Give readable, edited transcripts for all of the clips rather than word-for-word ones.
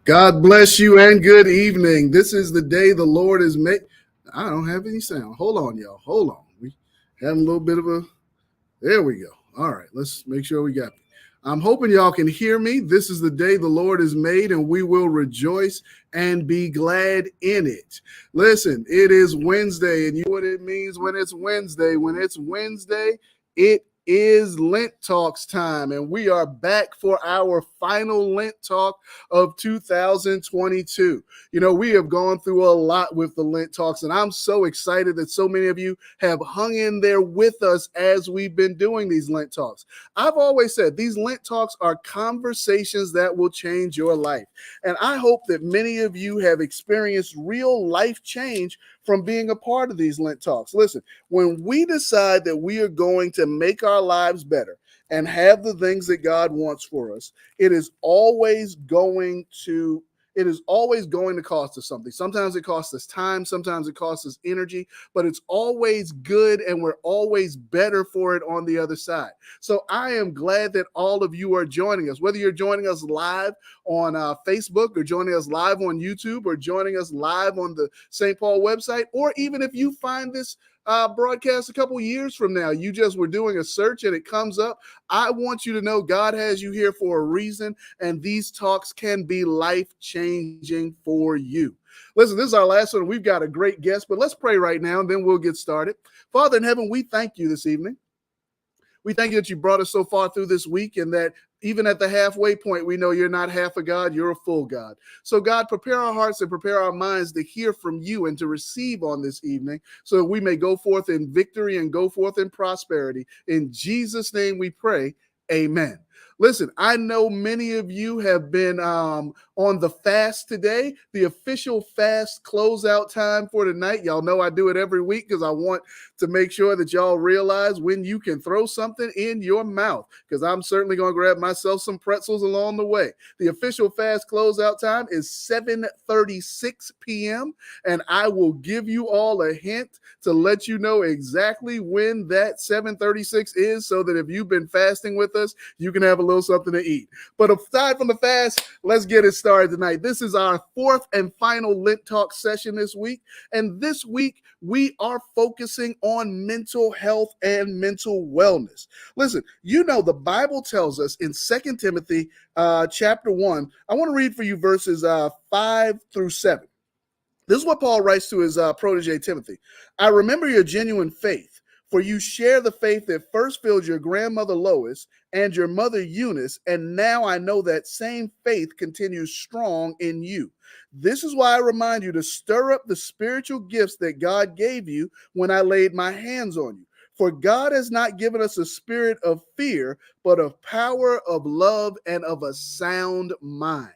God bless you and good evening. This is the day the Lord has made. I don't have any sound. Hold on, y'all. Hold on. We have a little bit of a. There we go. All right. Let's make sure we got it. I'm hoping y'all can hear me. This is the day the Lord has made, and we will rejoice and be glad in it. Listen, it is Wednesday, and you know what it means when it's Wednesday. When it's Wednesday, it is Lent Talks time, and we are back for our final Lent Talk of 2022. You know, we have gone through a lot with the Lent Talks, and I'm so excited that so many of you have hung in there with us as we've been doing these Lent Talks. I've always said these Lent Talks are conversations that will change your life, and I hope that many of you have experienced real life change from being a part of these Lent Talks. Listen, when we decide that we are going to make our lives better and have the things that God wants for us, it is always going to cost us something. Sometimes it costs us time, sometimes it costs us energy, but it's always good and we're always better for it on the other side. So I am glad that all of you are joining us, whether you're joining us live on Facebook or joining us live on YouTube or joining us live on the St. Paul website, or even if you find this broadcast a couple years from now, you just were doing a search and it comes up. I want you to know God has you here for a reason, and these talks can be life-changing for you. Listen, this is our last one. We've got a great guest, but let's pray right now and then we'll get started. Father in heaven, we thank you this evening. We thank you that you brought us so far through this week, and that even at the halfway point, we know you're not half a God, you're a full God. So God, prepare our hearts and prepare our minds to hear from you and to receive on this evening so that we may go forth in victory and go forth in prosperity. In Jesus' name we pray, amen. Listen, I know many of you have been on the fast today, the official fast closeout time for tonight. Y'all know I do it every week because I want to make sure that y'all realize when you can throw something in your mouth, because I'm certainly going to grab myself some pretzels along the way. The official fast closeout time is 7:36 p.m., and I will give you all a hint to let you know exactly when that 7:36 is, so that if you've been fasting with us, you can have a little something to eat. But aside from the fast, let's get it started tonight. This is our fourth and final Lent Talk session this week. And this week, we are focusing on mental health and mental wellness. Listen, you know, the Bible tells us in 2 Timothy chapter 1, I want to read for you verses 5 through 7. This is what Paul writes to his protege Timothy. I remember your genuine faith, for you share the faith that first filled your grandmother Lois and your mother Eunice, and now I know that same faith continues strong in you. This is why I remind you to stir up the spiritual gifts that God gave you when I laid my hands on you. For God has not given us a spirit of fear, but of power, of love, and of a sound mind.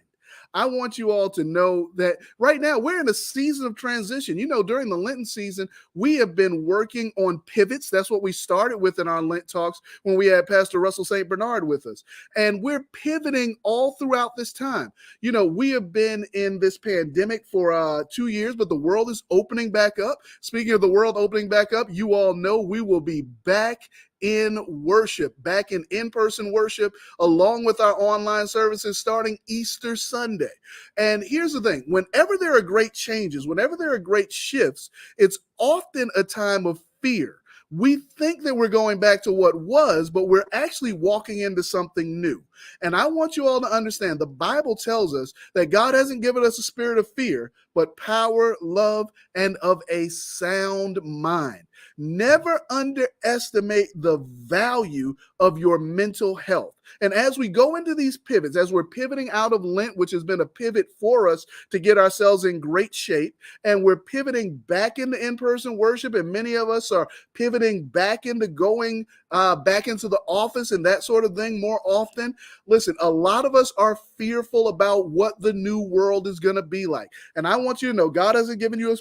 I want you all to know that right now we're in a season of transition. You know, during the Lenten season, we have been working on pivots. That's what we started with in our Lent talks when we had Pastor Russell St. Bernard with us. And we're pivoting all throughout this time. You know, we have been in this pandemic for 2 years, but the world is opening back up. Speaking of the world opening back up, you all know we will be back in worship, back in in-person worship, along with our online services starting Easter Sunday. And here's the thing, whenever there are great changes, whenever there are great shifts, it's often a time of fear. We think that we're going back to what was, but we're actually walking into something new. And I want you all to understand, the Bible tells us that God hasn't given us a spirit of fear, but power, love, and of a sound mind. Never underestimate the value of your mental health. And as we go into these pivots, as we're pivoting out of Lent, which has been a pivot for us to get ourselves in great shape, and we're pivoting back into in-person worship, and many of us are pivoting back into going back into the office and that sort of thing more often. Listen, a lot of us are fearful about what the new world is going to be like. And I want you to know, God hasn't given you a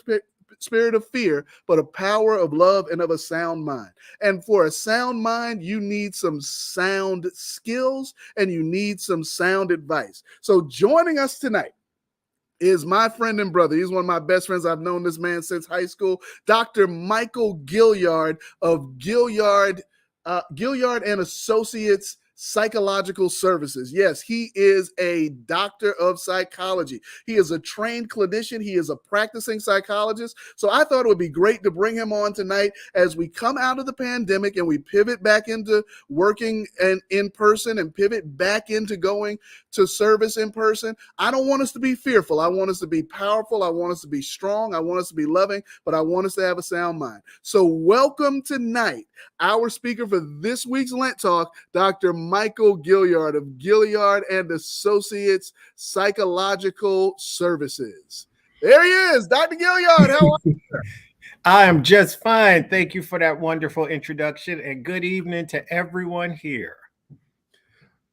spirit of fear, but a power of love and of a sound mind. And for a sound mind, you need some sound skills and you need some sound advice. So joining us tonight is my friend and brother. He's one of my best friends. I've known this man since high school, Dr. Michael Gilliard of Gilliard and Associates Psychological Services. Yes, he is a doctor of psychology. He is a trained clinician. He is a practicing psychologist. So I thought it would be great to bring him on tonight as we come out of the pandemic and we pivot back into working and in person and pivot back into going to service in person. I don't want us to be fearful. I want us to be powerful. I want us to be strong. I want us to be loving, but I want us to have a sound mind. So welcome tonight, our speaker for this week's Lent Talk, Dr. Michael Gilliard of Gilliard and Associates Psychological Services. There he is, Dr. Gilliard. How are you? I am just fine. Thank you for that wonderful introduction, and good evening to everyone here.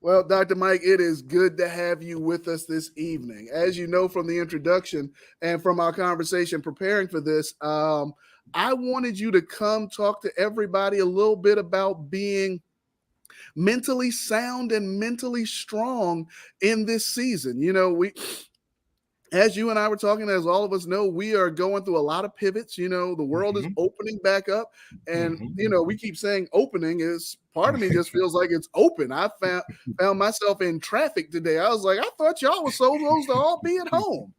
Well, Dr. Mike, it is good to have you with us this evening. As you know from the introduction and from our conversation preparing for this, I wanted you to come talk to everybody a little bit about being mentally sound and mentally strong in this season. You know, as you and I were talking, as all of us know, we are going through a lot of pivots. You know, the world is opening back up. And, you know, we keep saying opening is part of me just feels like it's open. I found myself in traffic today. I was like, I thought y'all were supposed to all be at home.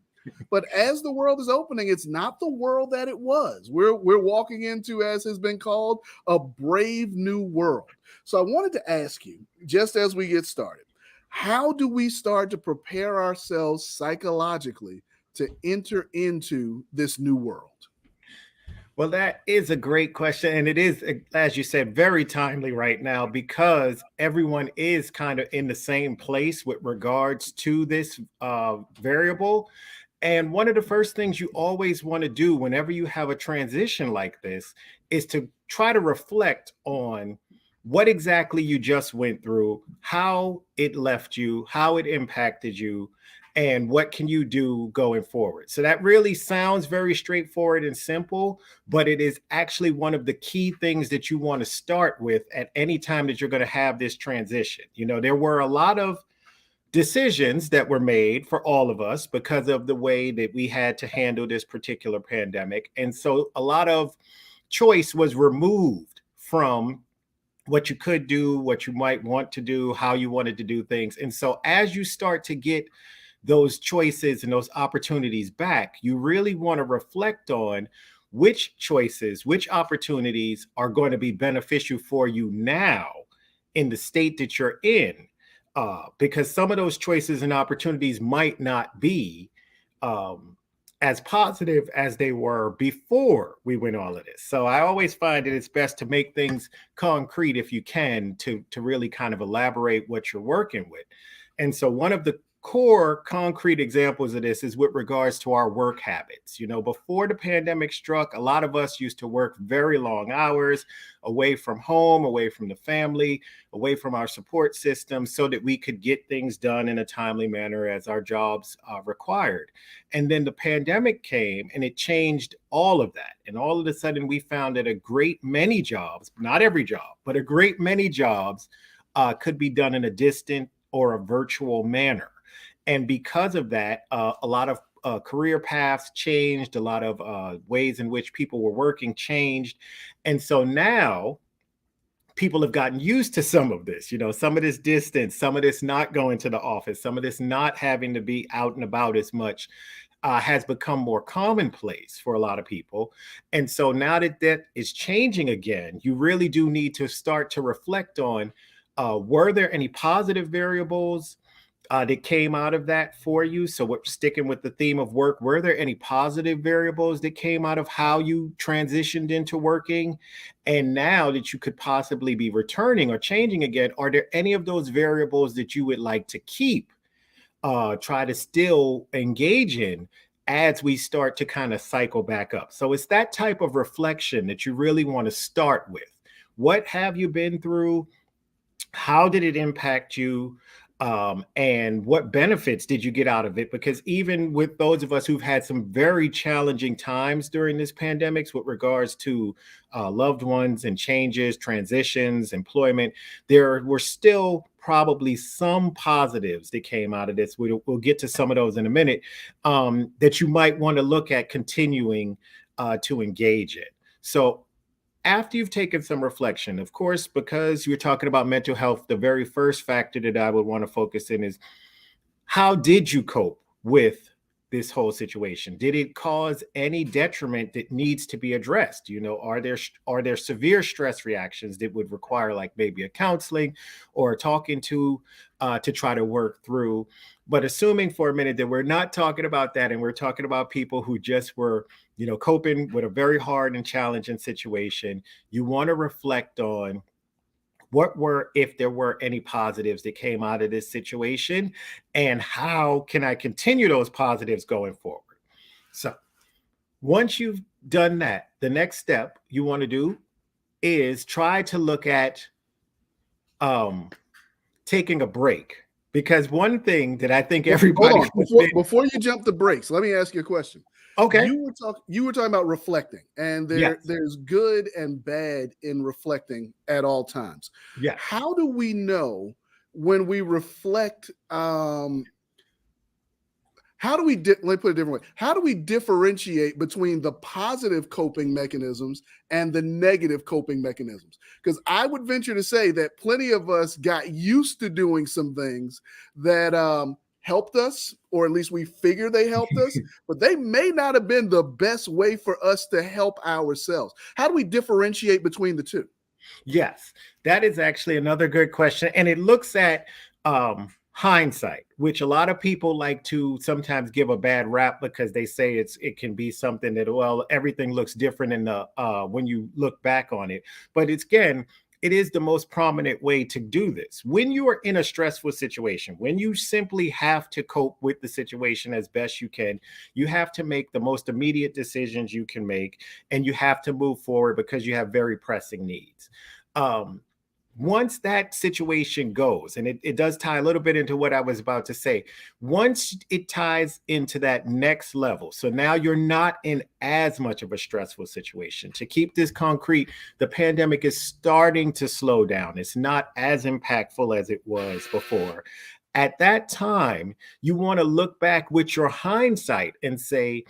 But as the world is opening, it's not the world that it was. We're walking into, as has been called, a brave new world. So I wanted to ask you, just as we get started, how do we start to prepare ourselves psychologically to enter into this new world? Well, that is a great question. And it is, as you said, very timely right now because everyone is kind of in the same place with regards to this variable. And one of the first things you always want to do whenever you have a transition like this is to try to reflect on what exactly you just went through, how it left you, how it impacted you, and what can you do going forward. So that really sounds very straightforward and simple, but it is actually one of the key things that you want to start with at any time that you're going to have this transition. You know, there were a lot of decisions that were made for all of us because of the way that we had to handle this particular pandemic. And so a lot of choice was removed from what you could do, what you might want to do, how you wanted to do things. And so as you start to get those choices and those opportunities back, you really want to reflect on which choices, which opportunities are going to be beneficial for you now in the state that you're in. Because some of those choices and opportunities might not be as positive as they were before we went all of this. So I always find that it's best to make things concrete if you can to really kind of elaborate what you're working with. And so one of the core concrete examples of this is with regards to our work habits. You know, before the pandemic struck, a lot of us used to work very long hours away from home, away from the family, away from our support system so that we could get things done in a timely manner as our jobs required. And then the pandemic came and it changed all of that. And all of a sudden we found that a great many jobs, not every job, but a great many jobs could be done in a distant or a virtual manner. And because of that, a lot of career paths changed, a lot of ways in which people were working changed. And so now people have gotten used to some of this, you know, some of this distance, some of this not going to the office, some of this not having to be out and about as much has become more commonplace for a lot of people. And so now that that is changing again, you really do need to start to reflect on, were there any positive variables that came out of that for you? So we're sticking with the theme of work. Were there any positive variables that came out of how you transitioned into working? And now that you could possibly be returning or changing again, are there any of those variables that you would like to keep, try to still engage in as we start to kind of cycle back up? So it's that type of reflection that you really want to start with. What have you been through? How did it impact you? And what benefits did you get out of it? Because even with those of us who've had some very challenging times during this pandemic with regards to loved ones and changes, transitions, employment, there were still probably some positives that came out of this. We'll get to some of those in a minute, that you might want to look at continuing to engage in. So after you've taken some reflection, of course, because you're talking about mental health, the very first factor that I would want to focus in is, how did you cope with this whole situation? Did it cause any detriment that needs to be addressed? Are there severe stress reactions that would require like maybe a counseling or talking to try to work through? But assuming for a minute that we're not talking about that, and we're talking about people who just were, coping with a very hard and challenging situation, you want to reflect on if there were any positives that came out of this situation, and how can I continue those positives going forward? So once you've done that, the next step you want to do is try to look at taking a break. Because one thing that I think everybody— before you jump the brakes, let me ask you a question. Okay. You were talking about reflecting, and there's good and bad in reflecting at all times. Yeah. How do we know when we reflect? Let me put it a different way. How do we differentiate between the positive coping mechanisms and the negative coping mechanisms? Because I would venture to say that plenty of us got used to doing some things that helped us, or at least we figure they helped us, but they may not have been the best way for us to help ourselves. How do we differentiate between the two? Yes, that is actually another good question. And it looks at hindsight, which a lot of people like to sometimes give a bad rap because they say it can be something that, well, everything looks different in the when you look back on it. But it is the most prominent way to do this. When you are in a stressful situation, when you simply have to cope with the situation as best you can, you have to make the most immediate decisions you can make, and you have to move forward because you have very pressing needs. Once that situation goes, and it does tie a little bit into what I was about to say, once it ties into that next level, so now you're not in as much of a stressful situation. To keep this concrete, the pandemic is starting to slow down. It's not as impactful as it was before. At that time, you want to look back with your hindsight and say,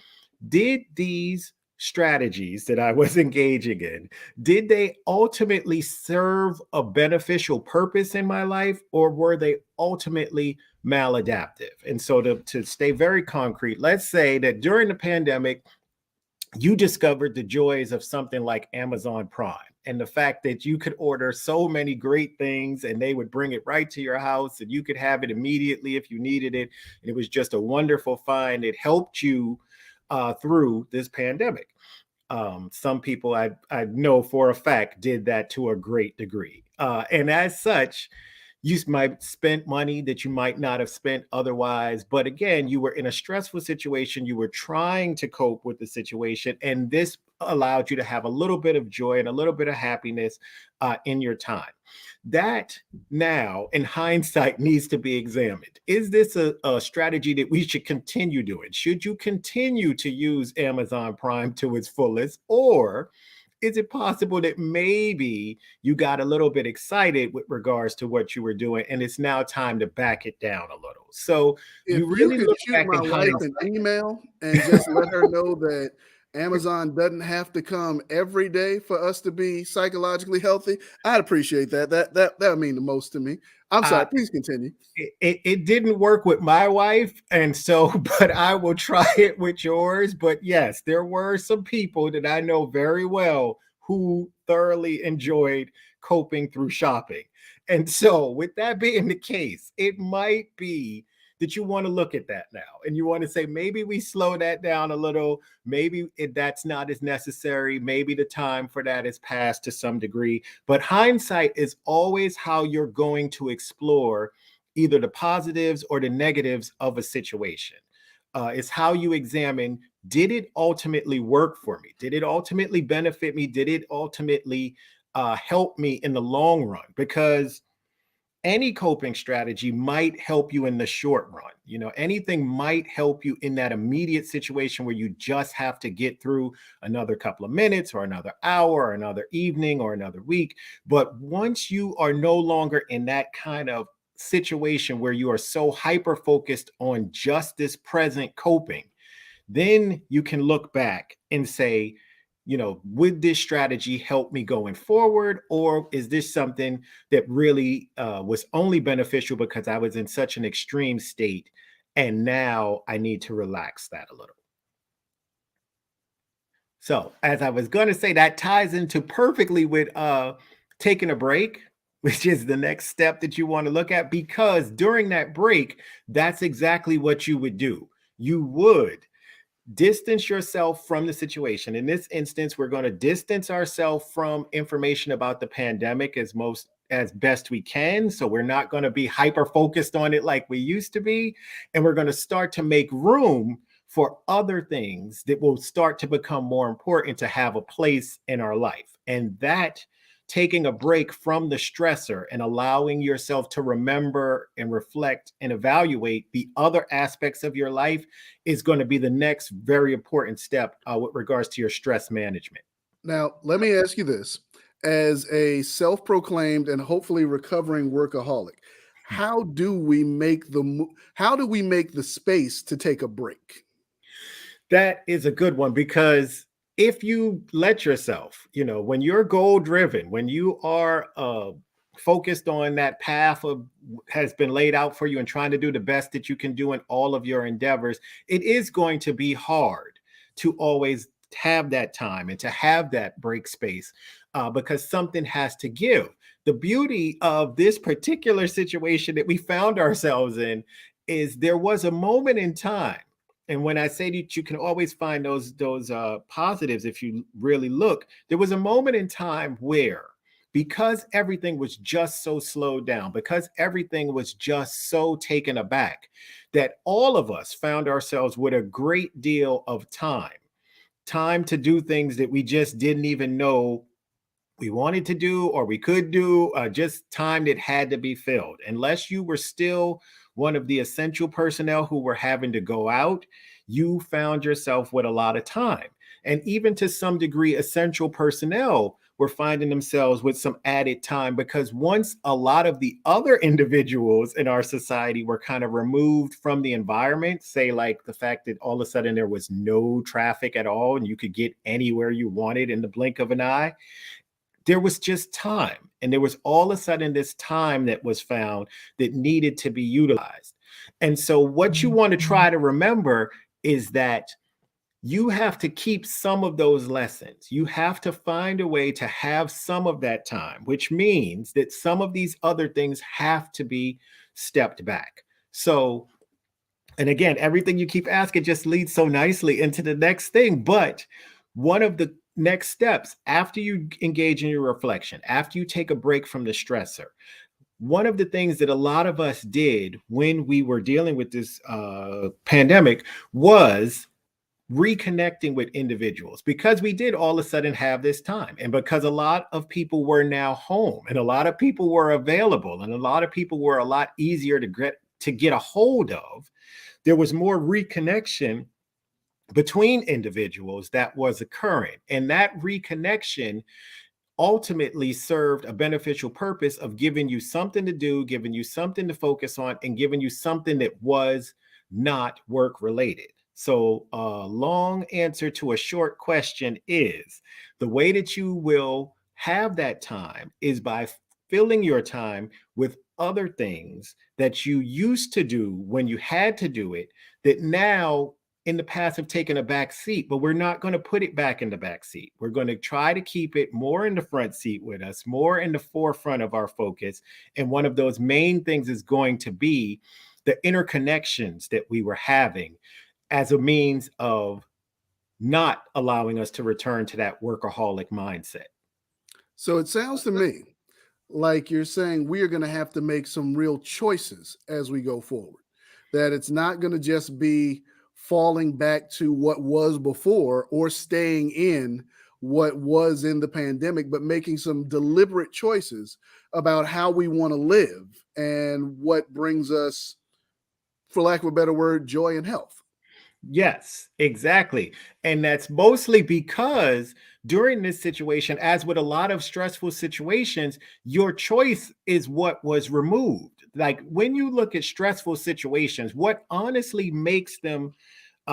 did these strategies that I was engaging in, did they ultimately serve a beneficial purpose in my life, or were they ultimately maladaptive? And so to stay very concrete, let's say that during the pandemic, you discovered the joys of something like Amazon Prime, and the fact that you could order so many great things and they would bring it right to your house and you could have it immediately if you needed it. And it was just a wonderful find. It helped you through this pandemic. Some people I know for a fact did that to a great degree. And as such, you might spend money that you might not have spent otherwise. But again, you were in a stressful situation. You were trying to cope with the situation. And this allowed you to have a little bit of joy and a little bit of happiness in your time. That now, in hindsight, needs to be examined. Is this a strategy that we should continue doing? Should you continue to use Amazon Prime to its fullest? Or is it possible that maybe you got a little bit excited with regards to what you were doing, and it's now time to back it down a little? So if you really could look shoot back my wife an email and just let her know that Amazon doesn't have to come every day for us to be psychologically healthy, I'd appreciate that. That would mean the most to me. I'm sorry, please continue. It didn't work with my wife, and so, but I will try it with yours. But yes, there were some people that I know very well who thoroughly enjoyed coping through shopping. And so, with that being the case, it might be that you want to look at that now and you want to say, maybe we slow that down a little. Maybe that's not as necessary. Maybe the time for that is past to some degree. But hindsight is always how you're going to explore either the positives or the negatives of a situation. It's how you examine, did it ultimately work for me? Did it ultimately benefit me? Did it ultimately help me in the long run? Because any coping strategy might help you in the short run. Anything might help you in that immediate situation where you just have to get through another couple of minutes or another hour or another evening or another week. But once you are no longer in that kind of situation where you are so hyper focused on just this present coping, then you can look back and say, would this strategy help me going forward? Or is this something that really was only beneficial because I was in such an extreme state and now I need to relax that a little? So, as I was going to say, that ties into perfectly with taking a break, which is the next step that you want to look at, because during that break, that's exactly what you would do. You would distance yourself from the situation. In this instance, we're going to distance ourselves from information about the pandemic as best we can. So we're not going to be hyper focused on it like we used to be. And we're going to start to make room for other things that will start to become more important to have a place in our life. And that taking a break from the stressor and allowing yourself to remember and reflect and evaluate the other aspects of your life is going to be the next very important step with regards to your stress management. Now, let me ask you this. As a self-proclaimed and hopefully recovering workaholic, how do we make the space to take a break? That is a good one, because if you let yourself, when you're goal driven, when you are focused on that path of has been laid out for you and trying to do the best that you can do in all of your endeavors, it is going to be hard to always have that time and to have that break space because something has to give. The beauty of this particular situation that we found ourselves in is there was a moment in time. And when I say that you can always find those positives if you really look, there was a moment in time where, because everything was just so slowed down, because everything was just so taken aback, that all of us found ourselves with a great deal of time to do things that we just didn't even know we wanted to do or we could do, just time that had to be filled. Unless you were still one of the essential personnel who were having to go out, you found yourself with a lot of time. And even to some degree, essential personnel were finding themselves with some added time, because once a lot of the other individuals in our society were kind of removed from the environment, say like the fact that all of a sudden there was no traffic at all and you could get anywhere you wanted in the blink of an eye, there was just time. And there was all of a sudden this time that was found that needed to be utilized. And so what you want to try to remember is that you have to keep some of those lessons. You have to find a way to have some of that time, which means that some of these other things have to be stepped back. So, and again, everything you keep asking just leads so nicely into the next thing. But one of the next steps after you engage in your reflection, after you take a break from the stressor, one of the things that a lot of us did when we were dealing with this pandemic was reconnecting with individuals, because we did all of a sudden have this time, and because a lot of people were now home and a lot of people were available and a lot of people were a lot easier to get a hold of. There was more reconnection between individuals that was occurring, and that reconnection ultimately served a beneficial purpose of giving you something to do, giving you something to focus on, and giving you something that was not work related. So a long answer to a short question is the way that you will have that time is by filling your time with other things that you used to do when you had to do it, that now in the past have taken a back seat, but we're not going to put it back in the back seat. We're going to try to keep it more in the front seat with us, more in the forefront of our focus. And one of those main things is going to be the interconnections that we were having as a means of not allowing us to return to that workaholic mindset. So it sounds to me like you're saying we are going to have to make some real choices as we go forward, that it's not going to just be falling back to what was before or staying in what was in the pandemic, but making some deliberate choices about how we want to live and what brings us, for lack of a better word, joy and health. Yes, exactly. And that's mostly because during this situation, as with a lot of stressful situations, your choice is what was removed. Like when you look at stressful situations, what honestly makes them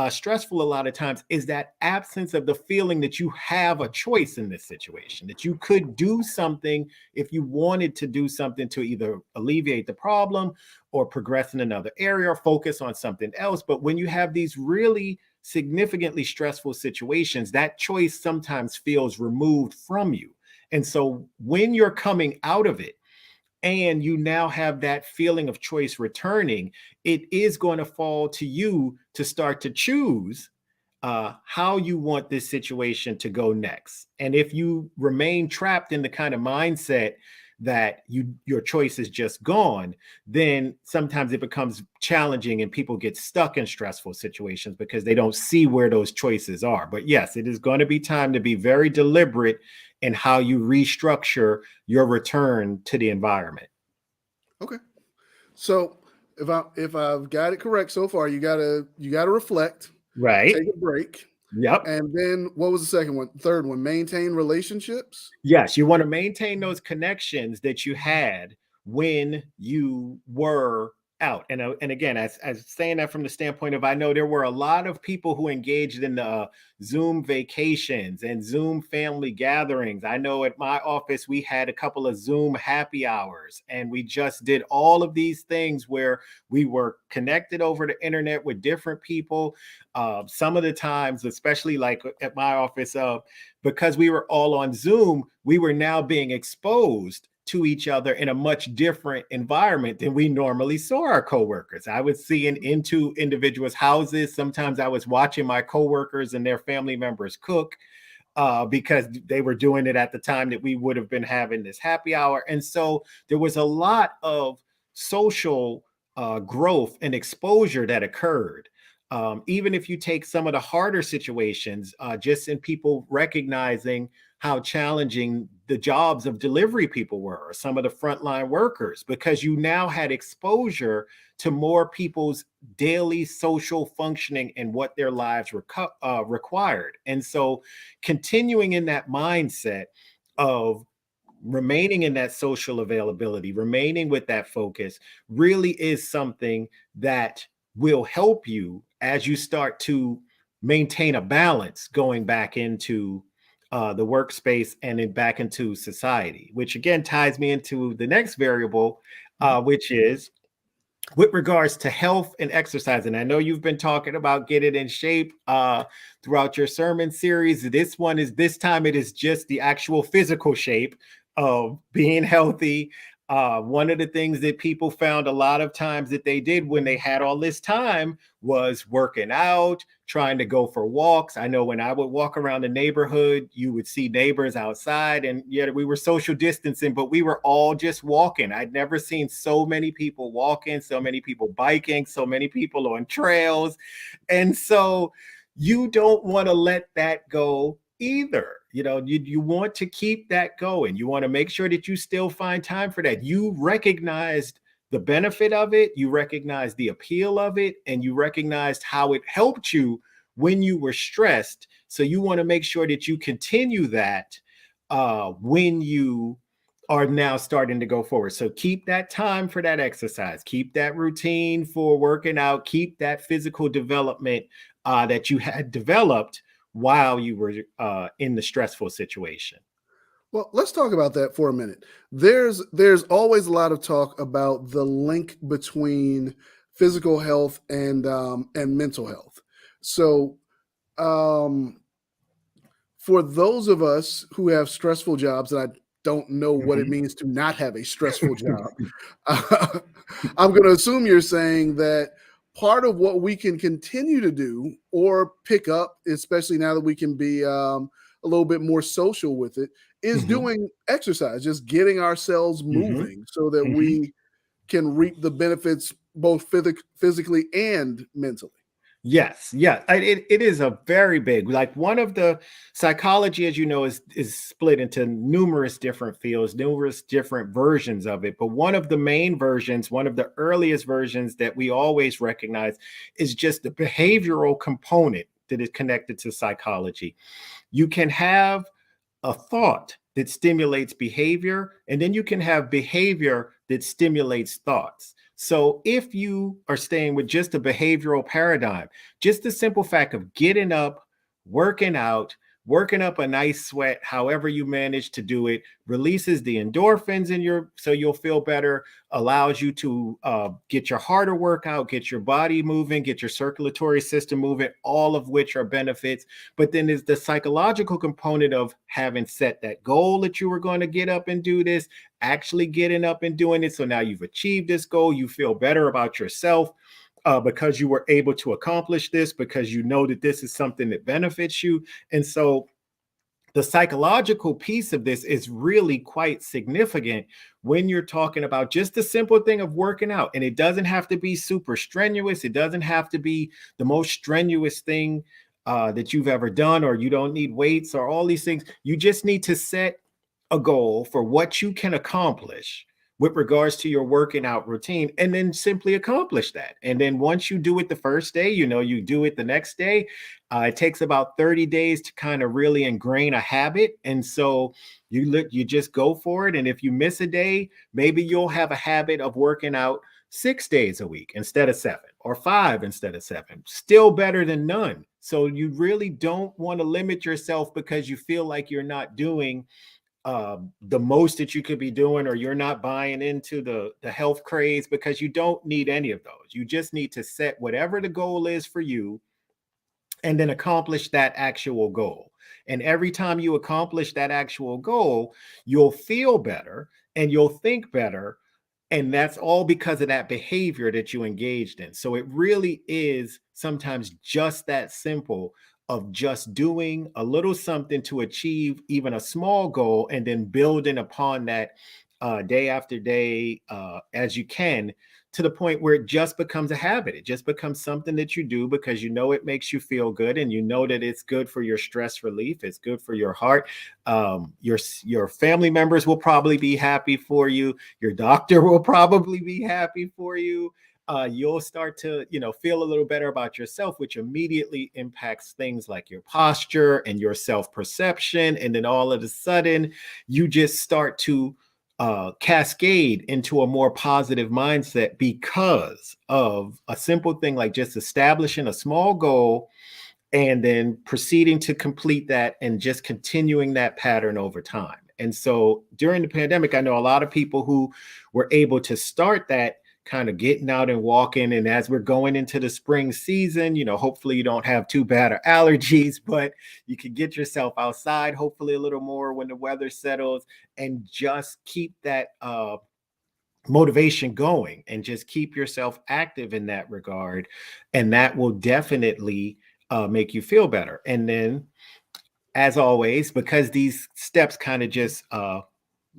stressful a lot of times is that absence of the feeling that you have a choice in this situation, that you could do something if you wanted to do something to either alleviate the problem or progress in another area or focus on something else. But when you have these really significantly stressful situations, that choice sometimes feels removed from you. And so when you're coming out of it, and you now have that feeling of choice returning, it is going to fall to you to start to choose how you want this situation to go next. And if you remain trapped in the kind of mindset that your choice is just gone, then sometimes it becomes challenging and people get stuck in stressful situations because they don't see where those choices are. But yes, it is going to be time to be very deliberate in how you restructure your return to the environment. Okay. So if I've got it correct so far, you gotta reflect, Right. take a break. Yep. And then what was the second one? Third one, maintain relationships. Yes, you want to maintain those connections that you had when you were out. And again, as saying that from the standpoint of, I know there were a lot of people who engaged in the Zoom vacations and Zoom family gatherings. I know at my office, we had a couple of Zoom happy hours, and we just did all of these things where we were connected over the internet with different people. Some of the times, especially like at my office, because we were all on Zoom, we were now being exposed to each other in a much different environment than we normally saw our coworkers. I was seeing into individuals' houses. Sometimes I was watching my coworkers and their family members cook because they were doing it at the time that we would have been having this happy hour. And so there was a lot of social growth and exposure that occurred. Even if you take some of the harder situations, just in people recognizing how challenging the jobs of delivery people were, or some of the frontline workers, because you now had exposure to more people's daily social functioning and what their lives required. And so continuing in that mindset of remaining in that social availability, remaining with that focus really is something that will help you as you start to maintain a balance going back into the workspace and then back into society, which again ties me into the next variable, which is with regards to health and exercise. And I know you've been talking about getting in shape throughout your sermon series. This time it is just the actual physical shape of being healthy. One of the things that people found a lot of times that they did when they had all this time was working out, trying to go for walks. I know when I would walk around the neighborhood, you would see neighbors outside, and yet we were social distancing, but we were all just walking. I'd never seen so many people walking, so many people biking, so many people on trails. And so you don't want to let that go either. You want to keep that going. You want to make sure that you still find time for that. You recognized the benefit of it, you recognized the appeal of it, and you recognized how it helped you when you were stressed. So you want to make sure that you continue that when you are now starting to go forward. So keep that time for that exercise, keep that routine for working out, keep that physical development that you had developed while you were in the stressful situation. Well, let's talk about that for a minute. There's always a lot of talk about the link between physical health and mental health. So, for those of us who have stressful jobs, and I don't know what it means to not have a stressful job, I'm going to assume you're saying that part of what we can continue to do or pick up, especially now that we can be a little bit more social with it, is doing exercise, just getting ourselves moving so that we can reap the benefits both physically and mentally. Yes, yeah, it is a very big, like, one of the psychology, as you know, is split into numerous different fields, numerous different versions of it. But one of the main versions, one of the earliest versions that we always recognize is just the behavioral component that is connected to psychology. You can have a thought that stimulates behavior, and then you can have behavior that stimulates thoughts. So if you are staying with just a behavioral paradigm, just the simple fact of getting up, working out, working up a nice sweat, however you manage to do it, releases the endorphins in your, so you'll feel better, allows you to get your harder workout, get your body moving, get your circulatory system moving, all of which are benefits. But then there's the psychological component of having set that goal that you were going to get up and do this, actually getting up and doing it. So now you've achieved this goal, you feel better about yourself. Because you were able to accomplish this, because you know that this is something that benefits you. And so the psychological piece of this is really quite significant when you're talking about just the simple thing of working out. And it doesn't have to be super strenuous. It doesn't have to be the most strenuous thing that you've ever done, or you don't need weights or all these things. You just need to set a goal for what you can accomplish with regards to your working out routine, and then simply accomplish that. And then once you do it the first day, you do it the next day. It takes about 30 days to kind of really ingrain a habit. And so you just go for it. And if you miss a day, maybe you'll have a habit of working out 6 days a week instead of 7, or 5 instead of 7. Still better than none. So you really don't want to limit yourself because you feel like you're not doing the most that you could be doing, or you're not buying into the health craze, because you don't need any of those. You just need to set whatever the goal is for you and then accomplish that actual goal. And every time you accomplish that actual goal, you'll feel better and you'll think better. And that's all because of that behavior that you engaged in. So it really is sometimes just that simple, of just doing a little something to achieve even a small goal, and then building upon that day after day as you can, to the point where it just becomes a habit. It just becomes something that you do because you know it makes you feel good, and you know that it's good for your stress relief. It's good for your heart. Your family members will probably be happy for you. Your doctor will probably be happy for you. You'll start to, feel a little better about yourself, which immediately impacts things like your posture and your self-perception. And then all of a sudden, you just start to cascade into a more positive mindset because of a simple thing like just establishing a small goal and then proceeding to complete that and just continuing that pattern over time. And so during the pandemic, I know a lot of people who were able to start that kind of getting out and walking. And as we're going into the spring season, hopefully you don't have too bad of allergies, but you can get yourself outside, hopefully a little more when the weather settles, and just keep that motivation going and just keep yourself active in that regard. And that will definitely make you feel better. And then, as always, because these steps kind of just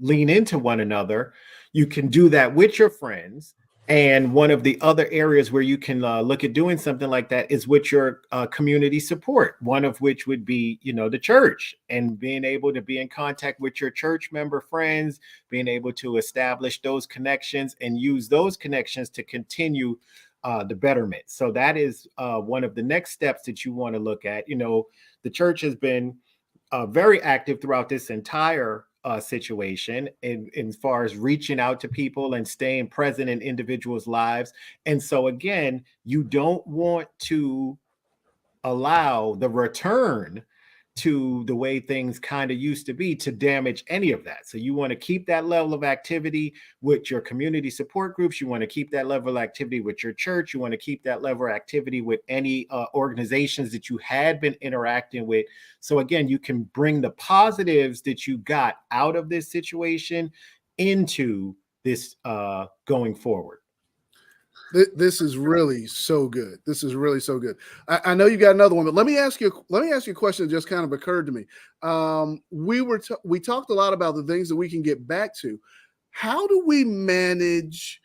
lean into one another, you can do that with your friends. And one of the other areas where you can look at doing something like that is with your community support, one of which would be, the church, and being able to be in contact with your church member friends, being able to establish those connections and use those connections to continue the betterment. So that is one of the next steps that you want to look at. The church has been very active throughout this entire situation in as far as reaching out to people and staying present in individuals' lives. And so again, you don't want to allow the return to the way things kind of used to be to damage any of that. So you want to keep that level of activity with your community support groups. You want to keep that level of activity with your church. You want to keep that level of activity with any organizations that you had been interacting with. So again, you can bring the positives that you got out of this situation into this going forward. This is really so good. This is really so good. I know you got another one, but let me ask you a question that just kind of occurred to me. We talked a lot about the things that we can get back to. How do we manage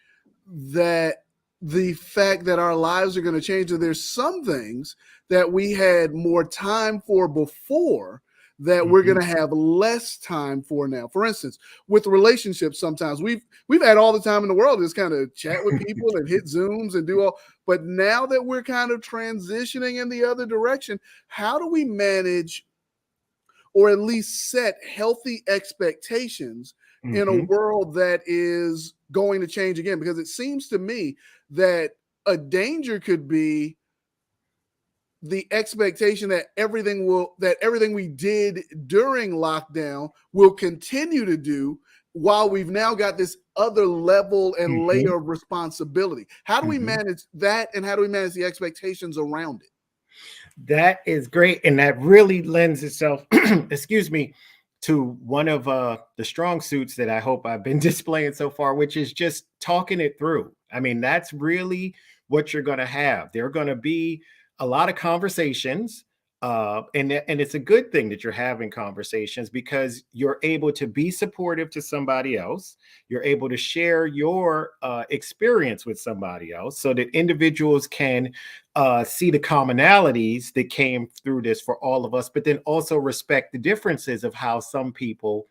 that, the fact that our lives are going to change, and there's some things that we had more time for before that we're going to have less time for now? For instance, with relationships, sometimes we've had all the time in the world to just kind of chat with people and hit Zooms and do all. But now that we're kind of transitioning in the other direction, how do we manage, or at least set healthy expectations in a world that is going to change again? Because it seems to me that a danger could be the expectation that everything we did during lockdown will continue to do, while we've now got this other level and layer of responsibility. How do we manage that, and how do we manage the expectations around it? That is great. And that really lends itself, excuse me, to one of the strong suits that I hope I've been displaying so far, which is just talking it through. I mean, that's really what you're going to have. There are going to be a lot of conversations. And it's a good thing that you're having conversations, because you're able to be supportive to somebody else. You're able to share your experience with somebody else, so that individuals can see the commonalities that came through this for all of us, but then also respect the differences of how some people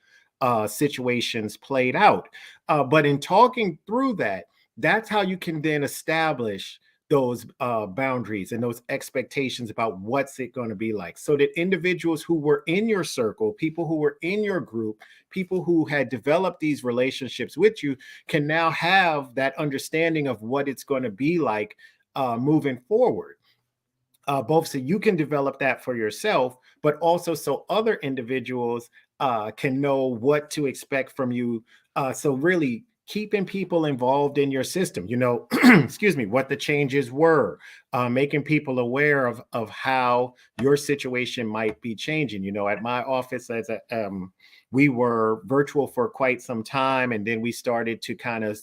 situations played out. But in talking through that, that's how you can then establish those boundaries and those expectations about what's it going to be like, so that individuals who were in your circle, people who were in your group, people who had developed these relationships with you, can now have that understanding of what it's going to be like moving forward. Both so you can develop that for yourself, but also so other individuals can know what to expect from you. So really keeping people involved in your system, excuse me, what the changes were, making people aware of how your situation might be changing. At my office, we were virtual for quite some time, and then we started to kind of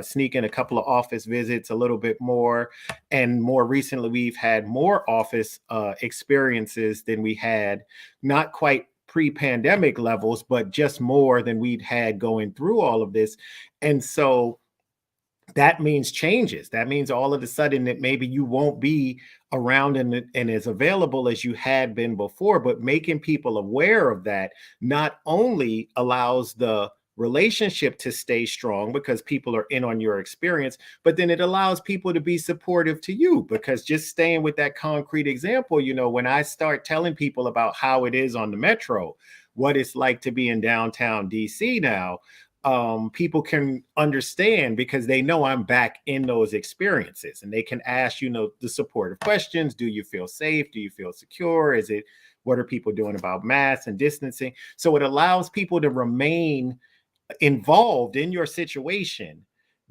sneak in a couple of office visits a little bit more. And more recently, we've had more office experiences than we had, not quite pre-pandemic levels, but just more than we'd had going through all of this. And so that means changes. That means all of a sudden that maybe you won't be around and as available as you had been before. But making people aware of that not only allows the relationship to stay strong, because people are in on your experience, but then it allows people to be supportive to you. Because just staying with that concrete example, when I start telling people about how it is on the metro, what it's like to be in downtown DC now, people can understand, because they know I'm back in those experiences, and they can ask, the supportive questions. Do you feel safe? Do you feel secure? What are people doing about masks and distancing? So it allows people to remain involved in your situation,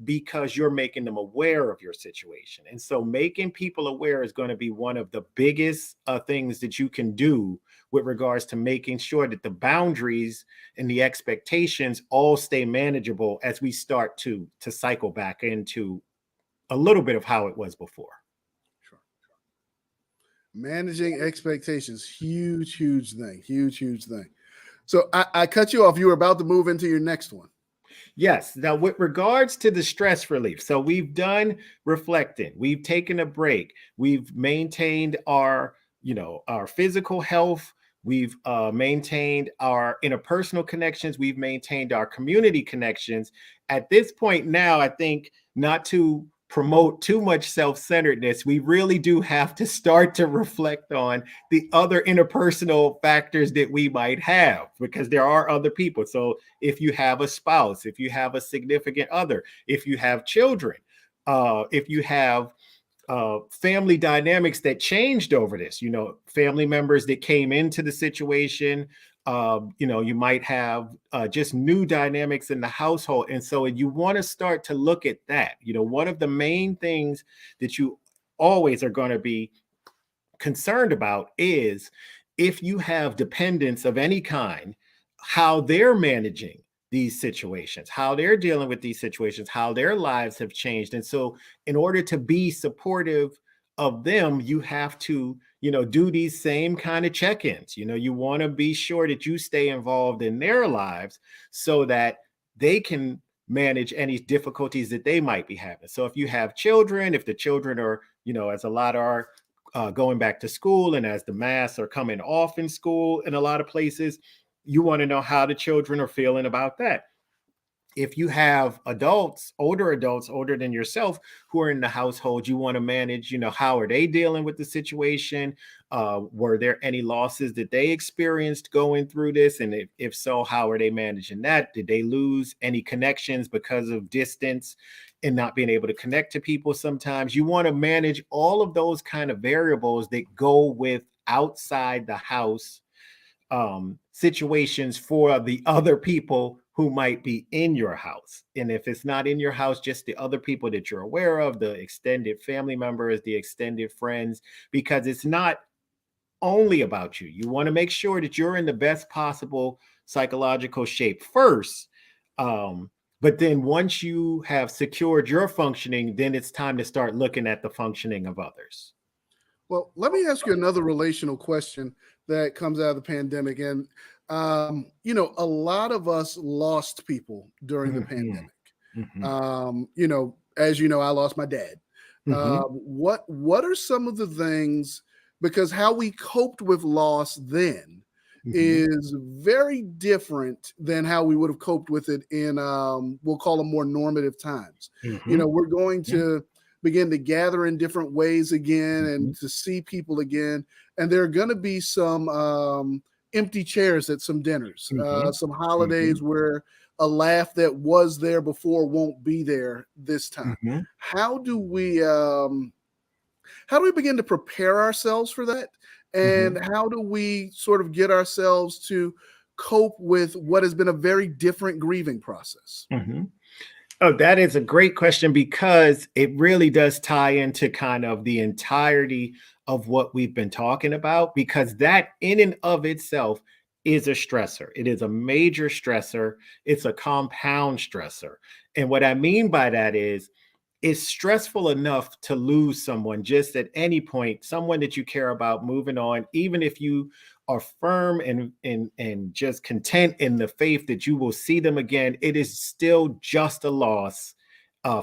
because you're making them aware of your situation. And so making people aware is going to be one of the biggest things that you can do with regards to making sure that the boundaries and the expectations all stay manageable as we start to cycle back into a little bit of how it was before. Sure. Managing expectations, huge thing. So I cut you off. You were about to move into your next one. Yes. Now, with regards to the stress relief, so we've done reflecting, we've taken a break, we've maintained our physical health, we've maintained our interpersonal connections, we've maintained our community connections. At this point now, I think, not to promote too much self-centeredness, we really do have to start to reflect on the other interpersonal factors that we might have, because there are other people. So if you have a spouse, if you have a significant other, if you have children, if you have family dynamics that changed over this, family members that came into the situation, you might have just new dynamics in the household. And so you want to start to look at that. One of the main things that you always are going to be concerned about is, if you have dependents of any kind, how they're managing these situations, how they're dealing with these situations, how their lives have changed. And so in order to be supportive of them, you have to, do these same kind of check-ins. You want to be sure that you stay involved in their lives, so that they can manage any difficulties that they might be having. So if you have children, if the children are, as a lot are going back to school, and as the masks are coming off in school in a lot of places, you want to know how the children are feeling about that. if you have adults, older than yourself, who are in the household, you want to manage, how are they dealing with the situation? Were there any losses that they experienced going through this? And if so, how are they managing that? Did they lose any connections because of distance and not being able to connect to people? Sometimes you want to manage all of those kind of variables that go with outside the house situations for the other people who might be in your house. And if it's not in your house, just the other people that you're aware of, the extended family members, the extended friends, because it's not only about you. You want to make sure that you're in the best possible psychological shape first. But then once you have secured your functioning, then it's time to start looking at the functioning of others. Well, let me ask you another relational question that comes out of the pandemic. And, a lot of us lost people during the pandemic. As you know, I lost my dad. What are some of the things, because how we coped with loss then is very different than how we would have coped with it in, we'll call them more normative times. We're going to begin to gather in different ways again and to see people again. And there are going to be some empty chairs at some dinners, some holidays where a laugh that was there before won't be there this time. How do we begin to prepare ourselves for that? And how do we sort of get ourselves to cope with what has been a very different grieving process? Oh, that is a great question, because it really does tie into kind of the entirety of what we've been talking about, because that in and of itself is a stressor. It is a major stressor. It's a compound stressor. And what I mean by that is, it's stressful enough to lose someone just at any point, someone that you care about moving on, even if you are firm and just content in the faith that you will see them again, it is still just a loss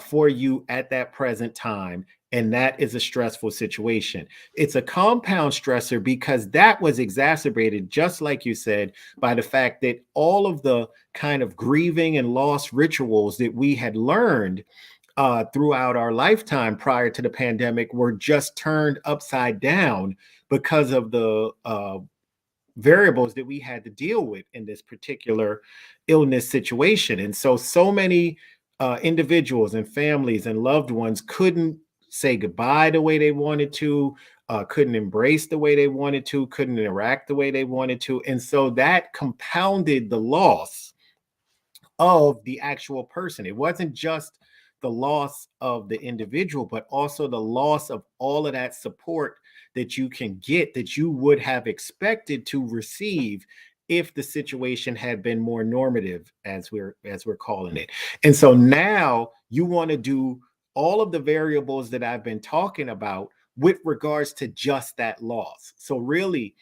for you at that present time. And that is a stressful situation. It's a compound stressor because that was exacerbated, just like you said, by the fact that all of the kind of grieving and loss rituals that we had learned throughout our lifetime prior to the pandemic were just turned upside down because of the variables that we had to deal with in this particular illness situation. And so many individuals and families and loved ones couldn't say goodbye the way they wanted to, couldn't embrace the way they wanted to, couldn't interact the way they wanted to. And so that compounded the loss of the actual person. It wasn't just the loss of the individual, but also the loss of all of that support that you can get, that you would have expected to receive if the situation had been more normative, as we're calling it. And so now you want to do all of the variables that I've been talking about with regards to just that loss. So really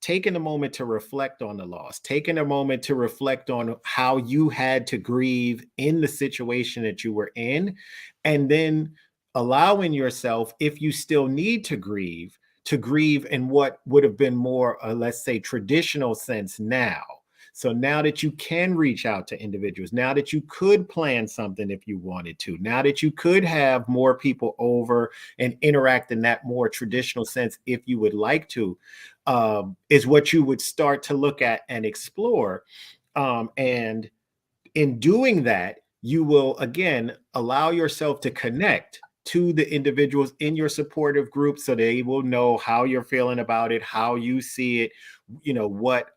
taking a moment to reflect on the loss, taking a moment to reflect on how you had to grieve in the situation that you were in, and then allowing yourself, if you still need to grieve in what would have been more, let's say, traditional sense now. So now that you can reach out to individuals, now that you could plan something if you wanted to, now that you could have more people over and interact in that more traditional sense if you would like to, is what you would start to look at and explore. And in doing that, you will, again, allow yourself to connect to the individuals in your supportive group so they will know how you're feeling about it, how you see it, what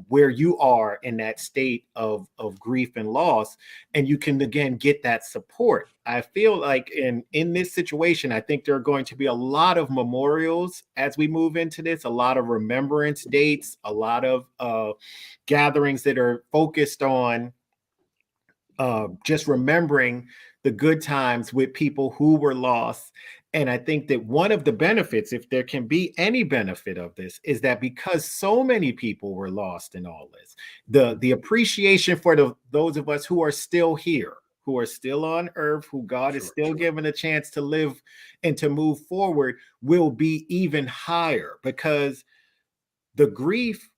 where you are in that state of grief and loss, and you can again get that support. I feel like in this situation, I think there are going to be a lot of memorials as we move into this, a lot of remembrance dates, a lot of gatherings that are focused on just remembering the good times with people who were lost. And I think that one of the benefits, if there can be any benefit of this, is that because so many people were lost in all this, the appreciation for those of us who are still here, who are still on earth, who God is still given a chance to live and to move forward, will be even higher, because the grief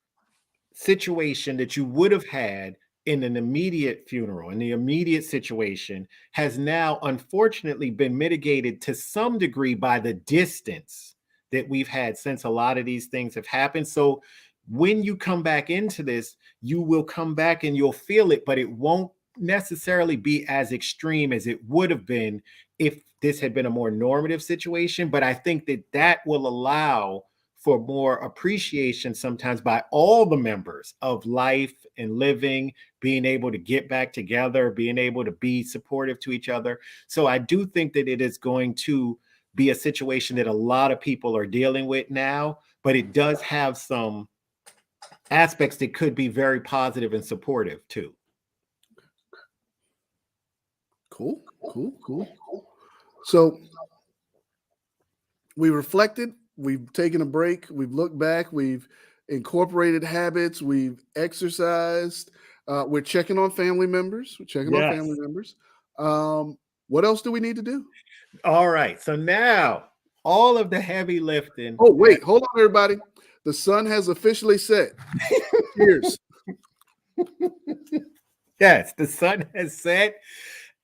situation that you would have had in an immediate funeral, in the immediate situation, has now unfortunately been mitigated to some degree by the distance that we've had since a lot of these things have happened. So when you come back into this, you will come back and you'll feel it, but it won't necessarily be as extreme as it would have been if this had been a more normative situation. But I think that that will allow for more appreciation sometimes by all the members of life and living, being able to get back together, being able to be supportive to each other. So I do think that it is going to be a situation that a lot of people are dealing with now, but it does have some aspects that could be very positive and supportive too. Cool. So we reflected, we've taken a break, we've looked back, we've incorporated habits, we've exercised, we're checking on family members. What else do we need to do? All right. So now all of the heavy lifting. Oh, wait, hold on, everybody. The sun has officially set. Cheers. Yes, the sun has set.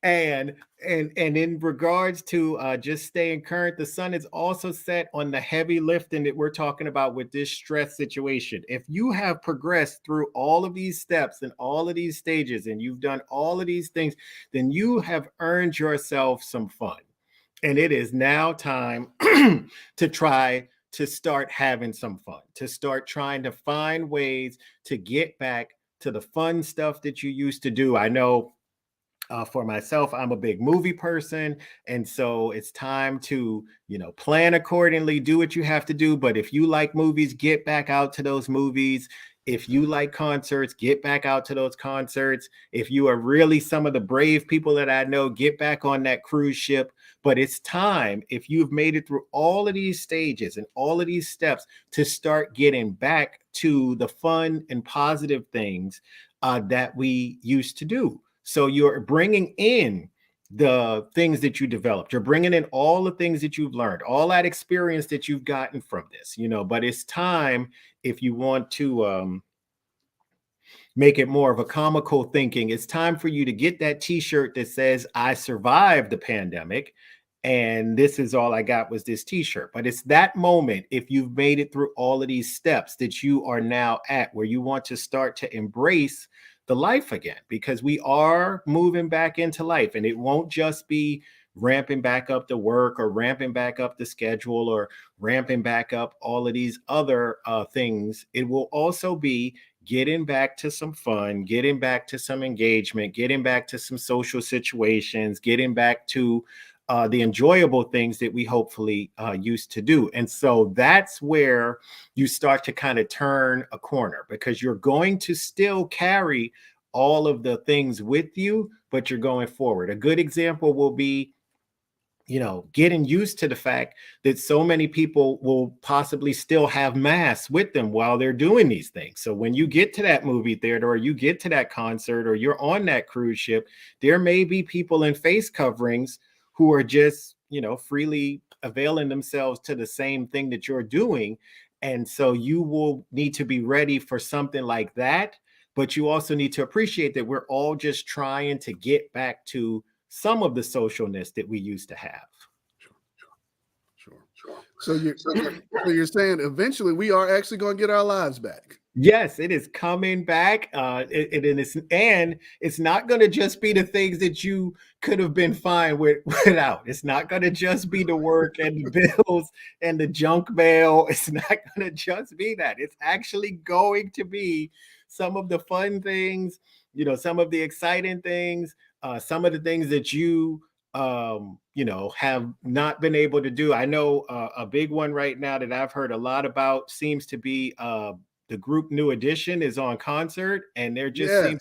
And in regards to just staying current, the sun is also set on the heavy lifting that we're talking about with this stress situation. If you have progressed through all of these steps and all of these stages, and you've done all of these things, then you have earned yourself some fun. And it is now time to try to start having some fun, to start trying to find ways to get back to the fun stuff that you used to do. I know for myself, I'm a big movie person. And so it's time to, plan accordingly, do what you have to do. But if you like movies, get back out to those movies. If you like concerts, get back out to those concerts. If you are really some of the brave people that I know, get back on that cruise ship. But it's time, if you've made it through all of these stages and all of these steps, to start getting back to the fun and positive things that we used to do. So you're bringing in the things that you developed. You're bringing in all the things that you've learned, all that experience that you've gotten from this, but it's time, if you want to make it more of a comical thinking, it's time for you to get that t-shirt that says, I survived the pandemic. And this is all I got was this t-shirt. But it's that moment, if you've made it through all of these steps, that you are now at where you want to start to embrace the life again, because we are moving back into life, and it won't just be ramping back up the work or ramping back up the schedule or ramping back up all of these other things. It will also be getting back to some fun, getting back to some engagement, getting back to some social situations, getting back to the enjoyable things that we hopefully used to do. And so that's where you start to kind of turn a corner, because you're going to still carry all of the things with you, but you're going forward. A good example will be, getting used to the fact that so many people will possibly still have masks with them while they're doing these things. So when you get to that movie theater, or you get to that concert, or you're on that cruise ship, there may be people in face coverings who are just, freely availing themselves to the same thing that you're doing. And so you will need to be ready for something like that. But you also need to appreciate that we're all just trying to get back to some of the socialness that we used to have. Sure. So you're saying eventually we are actually going to get our lives back. Yes, it is coming back. And it's not going to just be the things that you could have been fine without. It's not going to just be the work and the bills and the junk mail. It's not going to just be that. It's actually going to be some of the fun things, some of the exciting things, some of the things that you have not been able to do. I know a big one right now that I've heard a lot about seems to be the group New Edition is on concert, and they're just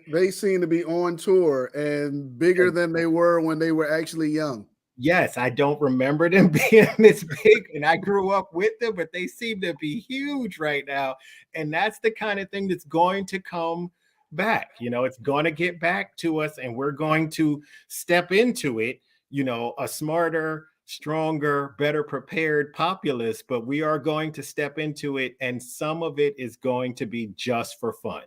they seem to be on tour and bigger than they were when they were actually young. Yes, I don't remember them being this big, and I grew up with them, but they seem to be huge right now. And that's the kind of thing that's going to come back. It's going to get back to us, and we're going to step into it, a smarter, stronger, better prepared populace, but we are going to step into it, and some of it is going to be just for fun.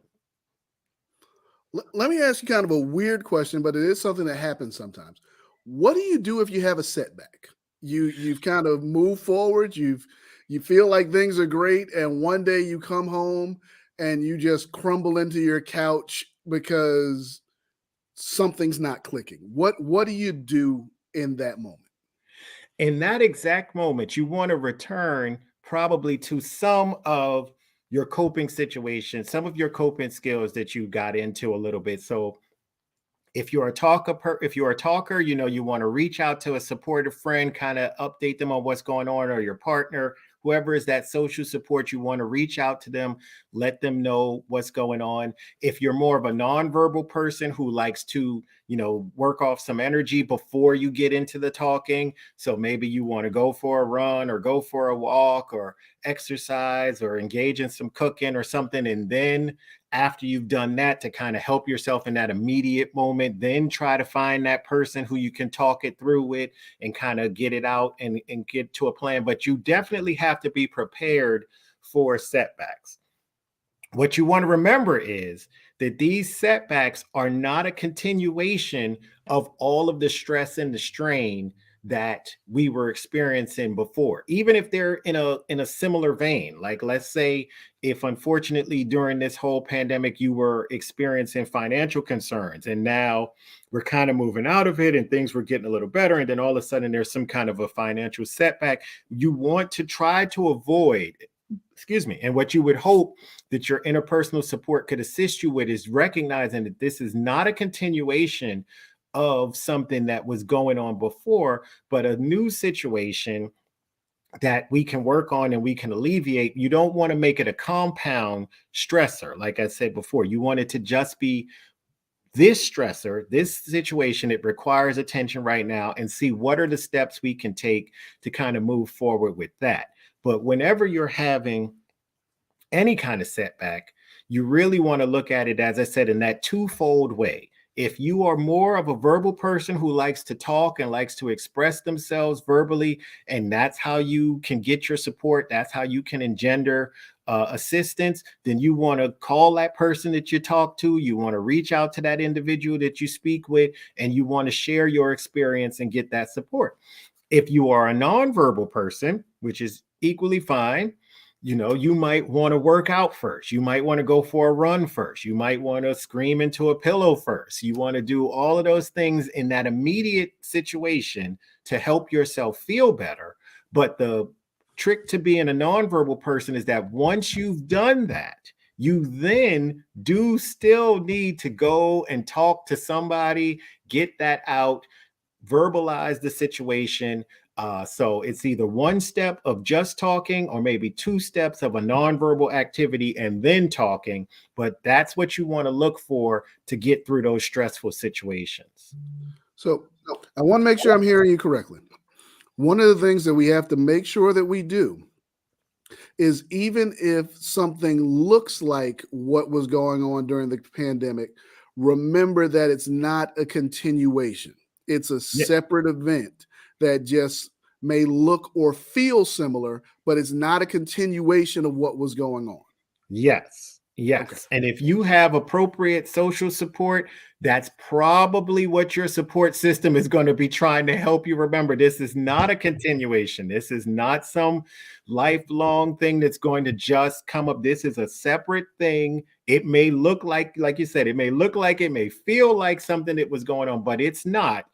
Let me ask you kind of a weird question, but it is something that happens sometimes. What do you do if you have a setback? You've kind of moved forward, you feel like things are great, and one day you come home and you just crumble into your couch because something's not clicking. What do you do in that moment? In that exact moment, you want to return probably to some of your coping situations, some of your coping skills that you got into a little bit. So if you're a talker, you want to reach out to a supportive friend, kind of update them on what's going on, or your partner, whoever is that social support, you want to reach out to them, let them know what's going on. If you're more of a nonverbal person who likes to, work off some energy before you get into the talking, so maybe you want to go for a run or go for a walk or exercise or engage in some cooking or something, and then after you've done that, to kind of help yourself in that immediate moment, then try to find that person who you can talk it through with and kind of get it out and get to a plan. But you definitely have to be prepared for setbacks. What you want to remember is that these setbacks are not a continuation of all of the stress and the strain that we were experiencing before, even if they're in a similar vein. Like, let's say if unfortunately during this whole pandemic you were experiencing financial concerns, and now we're kind of moving out of it and things were getting a little better, and then all of a sudden there's some kind of a financial setback, you want to try to avoid, and what you would hope that your interpersonal support could assist you with is recognizing that this is not a continuation of something that was going on before, but a new situation that we can work on and we can alleviate. You don't want to make it a compound stressor. Like I said before, you want it to just be this stressor, this situation. It requires attention right now, and see what are the steps we can take to kind of move forward with that. But whenever you're having any kind of setback, you really want to look at it, as I said, in that twofold way. If you are more of a verbal person who likes to talk and likes to express themselves verbally, and that's how you can get your support, that's how you can engender assistance, then you want to call that person that you talk to. You want to reach out to that individual that you speak with, and you want to share your experience and get that support. If you are a nonverbal person, which is equally fine, you might want to work out first. You might want to go for a run first. You might want to scream into a pillow first. You want to do all of those things in that immediate situation to help yourself feel better. But the trick to being a nonverbal person is that once you've done that, you then do still need to go and talk to somebody, get that out, verbalize the situation. So it's either one step of just talking, or maybe two steps of a nonverbal activity and then talking. But that's what you want to look for to get through those stressful situations. So I want to make sure I'm hearing you correctly. One of the things that we have to make sure that we do is, even if something looks like what was going on during the pandemic, remember that it's not a continuation. It's a separate event that just may look or feel similar, but it's not a continuation of what was going on. Yes. Yes. Okay. And if you have appropriate social support, that's probably what your support system is going to be trying to help you remember. This is not a continuation. This is not some lifelong thing that's going to just come up. This is a separate thing. It may look like you said, it may feel like something that was going on, but it's not.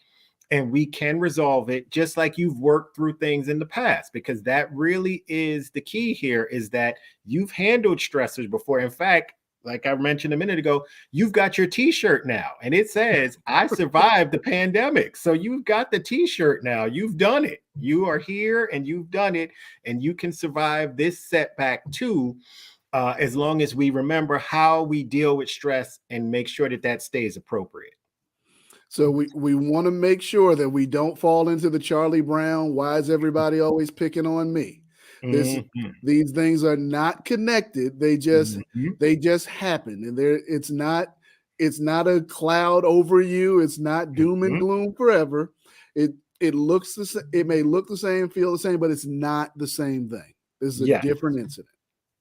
And we can resolve it just like you've worked through things in the past, because that really is the key here, is that you've handled stressors before. In fact, like I mentioned a minute ago, you've got your t-shirt now and it says, I survived the pandemic. So you've got the t-shirt now. You've done it. You are here and you've done it, and you can survive this setback too, as long as we remember how we deal with stress and make sure that that stays appropriate. So we want to make sure that we don't fall into the Charlie Brown, why is everybody always picking on me? These things are not connected. They just happen. And it's not a cloud over you. It's not doom and gloom forever. It may look the same, feel the same, but it's not the same thing. This is a different incident.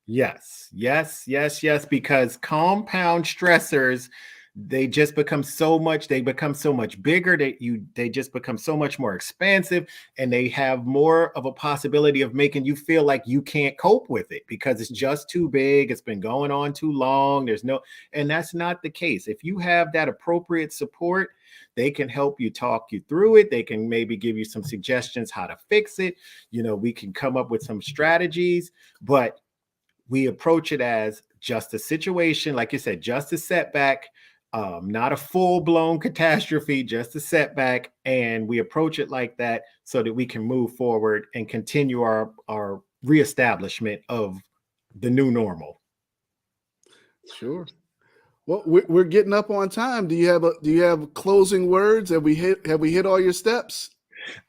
Yes. Because compound stressors, they just become so much, they become so much bigger that they just become so much more expansive, and they have more of a possibility of making you feel like you can't cope with it because it's just too big, it's been going on too long, and that's not the case. If you have that appropriate support, they can help you, talk you through it. They can maybe give you some suggestions how to fix it. We can come up with some strategies, but we approach it as just a situation, like you said, just a setback, not a full-blown catastrophe, just a setback. And we approach it like that so that we can move forward and continue our reestablishment of the new normal. Sure. Well, we're getting up on time. Do you have closing words? Have we hit all your steps?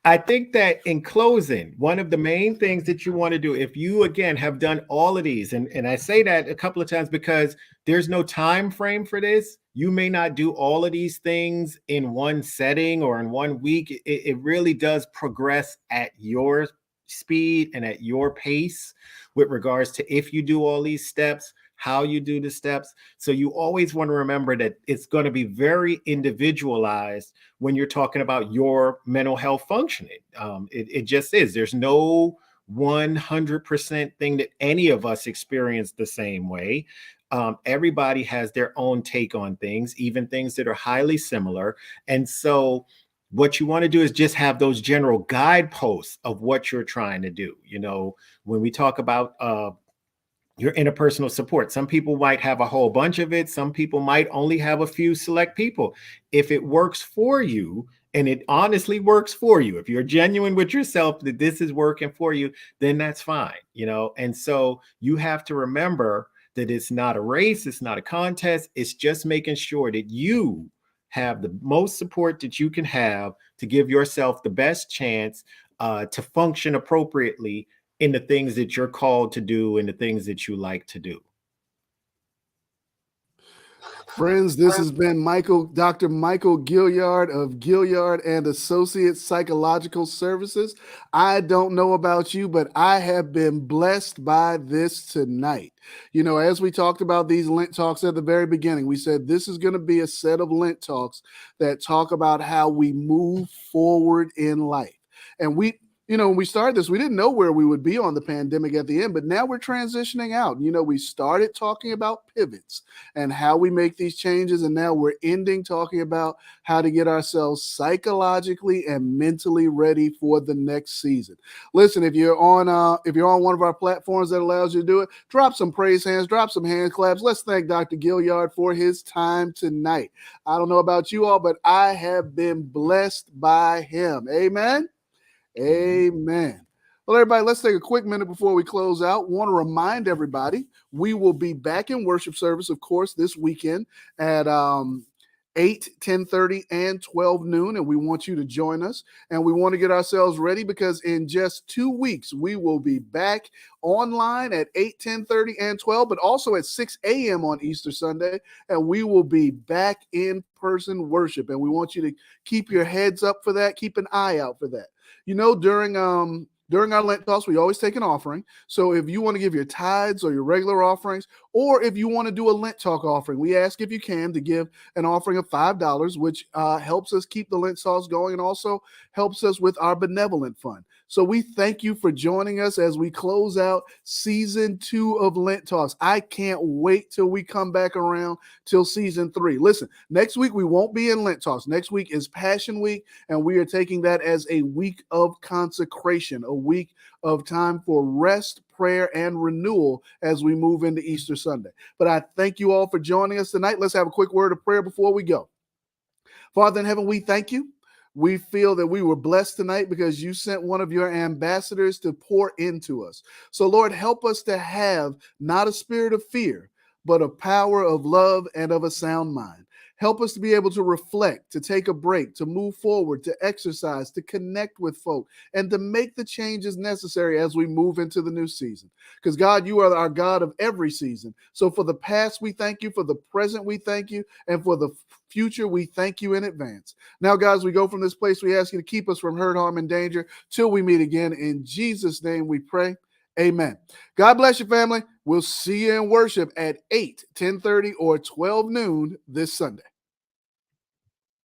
I think that in closing, one of the main things that you want to do, if you again have done all of these, and I say that a couple of times because there's no time frame for this. You may not do all of these things in one setting or in 1 week. It really does progress at your speed and at your pace with regards to if you do all these steps, how you do the steps. So you always want to remember that it's going to be very individualized when you're talking about your mental health functioning. It just is. There's no 100% thing that any of us experience the same way. Everybody has their own take on things, even things that are highly similar. And so what you want to do is just have those general guideposts of what you're trying to do. When we talk about your interpersonal support, some people might have a whole bunch of it. Some people might only have a few select people. If it works for you, and it honestly works for you, if you're genuine with yourself that this is working for you, then that's fine. And so you have to remember that it's not a race, it's not a contest. It's just making sure that you have the most support that you can have to give yourself the best chance to function appropriately in the things that you're called to do and the things that you like to do. Friends, this has been Dr. Michael Gilliard of Gilliard and Associates Psychological Services. I don't know about you, but I have been blessed by this tonight. As we talked about these Lent talks at the very beginning, we said this is going to be a set of Lent talks that talk about how we move forward in life. And when we started this, we didn't know where we would be on the pandemic at the end, but now we're transitioning out. We started talking about pivots and how we make these changes, and now we're ending talking about how to get ourselves psychologically and mentally ready for the next season. Listen, if you're on one of our platforms that allows you to do it, drop some praise hands, drop some hand claps. Let's thank Dr. Gilliard for his time tonight. I don't know about you all, but I have been blessed by him. Amen. Amen. Well, everybody, let's take a quick minute before we close out. Want to remind everybody, we will be back in worship service, of course, this weekend at 8, 10:30, and 12 noon, and we want you to join us. And we want to get ourselves ready because in just 2 weeks, we will be back online at 8, 10:30, and 12, but also at 6 a.m. on Easter Sunday, and we will be back in person worship. And we want you to keep your heads up for that, keep an eye out for that. During our Lent talks, we always take an offering. So if you want to give your tithes or your regular offerings, or if you want to do a Lent talk offering, we ask if you can to give an offering of $5, which helps us keep the Lent talks going and also helps us with our benevolent fund. So we thank you for joining us as we close out season 2 of Lent Talks. I can't wait till we come back around till season 3. Listen, next week we won't be in Lent Talks. Next week is Passion Week, and we are taking that as a week of consecration, a week of time for rest, prayer, and renewal as we move into Easter Sunday. But I thank you all for joining us tonight. Let's have a quick word of prayer before we go. Father in heaven, we thank you. We feel that we were blessed tonight because you sent one of your ambassadors to pour into us. So, Lord, help us to have not a spirit of fear, but a power of love and of a sound mind. Help us to be able to reflect, to take a break, to move forward, to exercise, to connect with folk, and to make the changes necessary as we move into the new season. Because, God, you are our God of every season. So for the past, we thank you. For the present, we thank you. And for the future, we thank you in advance. Now, guys, we go from this place. We ask you to keep us from hurt, harm, and danger till we meet again. In Jesus' name we pray. Amen. God bless you, family. We'll see you in worship at 8, 10:30, or 12 noon this Sunday.